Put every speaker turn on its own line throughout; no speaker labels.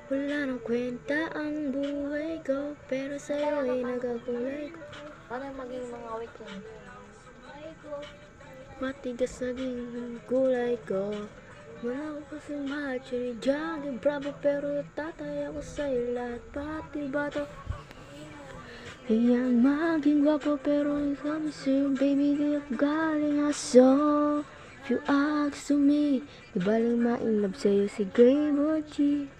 Wala nang kwenta ang buhay ko, pero sa'yo ay nagkakulay ko.
Paano maging mga awit yun?
Matigas naging kulay ko. Wala ko kasing macho ni Johnny Bravo, pero tatay ako sa'yo lahat. Pati ba to? Iyang maging gwapo, pero sabi sa'yo, baby, di ako galing aso. If you ask to me, di baling ma-inlove sa'yo si Grey Mochi.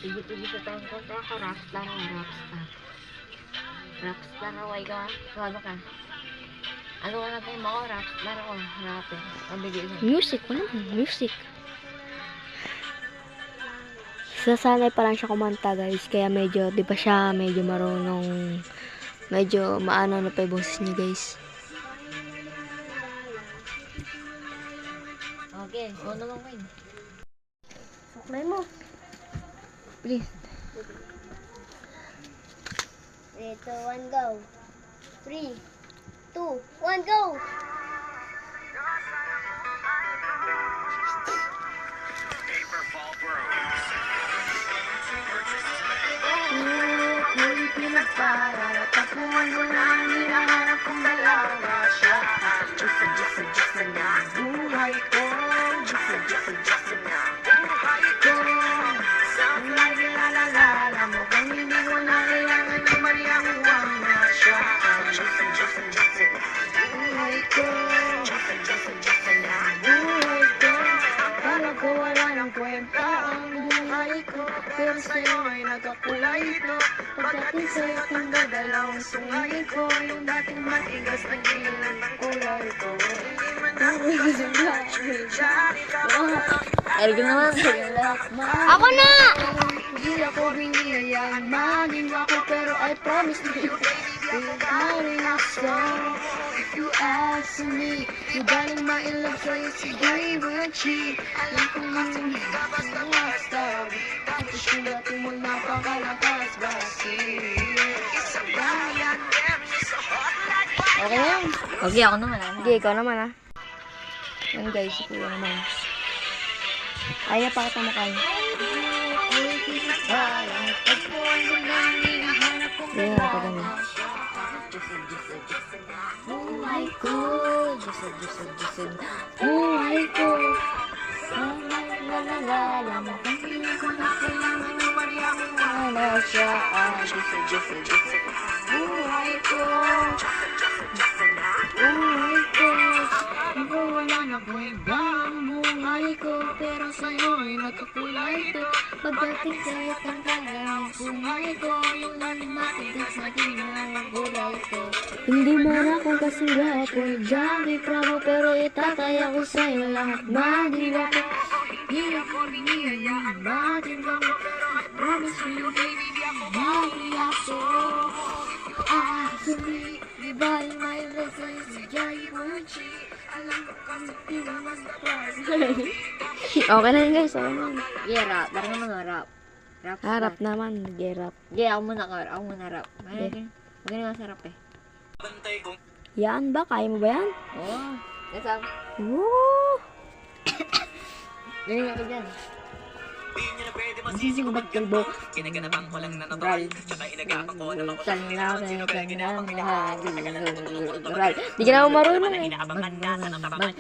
Sige sa taong ko ka, rockstar o rockstar. Rockstar o ay ka, ano ka? Ano ka natin mo, rockstar o rapper? Mabigay mo.
Music, wala music. Sasanay pa lang siya kumanta guys, kaya medyo, di ba siya medyo marunong, medyo maano na pa yung boses niya guys.
Okay, ano lang ko yun?
Sakmay mo. Please.
3, 2, 1, go. 3, 2, 1, go.
Para tapuan mo lang hinahanap kong dalawa siya. Diyos na buhay ko. Diyos na buhay ko. Ang lagi lalala mo kung hindi ko na kailangan na mariyakuwang na siya. Diyos na buhay ko. Diyos na buhay ko. Kala ko wala ng kwenta ang buhay ko, pero sa'yo ay nagkakulay ito. Pagdating sa'yo kung dadalawang sungay ko, yung dating matigas na gilang kulay ko.
Ergo naman.
Ako na!
Hindi ako biniyayang maging ako, pero I promise you, regarding ako. If you ask me, di baling ma-inlove sa'yo si Grey Mochi. Alam ko yung basta, tapos yung dati mo napakalakas basi.
Okay na yun. Okay, ako naman.
Sige, ikaw naman ah. Yan guys, si Kuya naman. Ay, napakita mo kayo. Yan, napagano.
Buhay ko.
Buhay ko.
Lalala mo. Hindi ko na kailangan ng mariyakuwang na siya.
Buhay ko. Buhay ko. Ako wala na kwenta ang buhay ko, pero sa'yo ay nagkakulay ito. Pagdating sa'yo kang kaya ang buhay ko, yung matigas na ginang kulay ko. Hindi man ako kasing gwapo ni Johnny Bravo, pero itataya ko sa'yo lahat maging gwapo. Hindi ako biniyayang maging gwapo, pero I promise you baby, di ako mahiyaso. Actually, di ba yung may sa'yo si Grey Mochi? Alam ko kasi di naman surprise. Okay na yun guys, okay na yun.
Yeah, rap. Parang naman rap. Rap.
Harap naman, nag-rap.
Yeah, ako muna rap. Magaling nga sa rap eh.
Yan ba? Kaya mo ba yan?
Oo. Yes, up.
Woo!
Galing ako dyan.
Masising magkalbo.
Kinaganapang walang nanatol. Tsaka inagapang ko na makulang nila. Sino ba ginawang minahal?
Di ka na marunong eh.
Inaabangan na sa natabangan.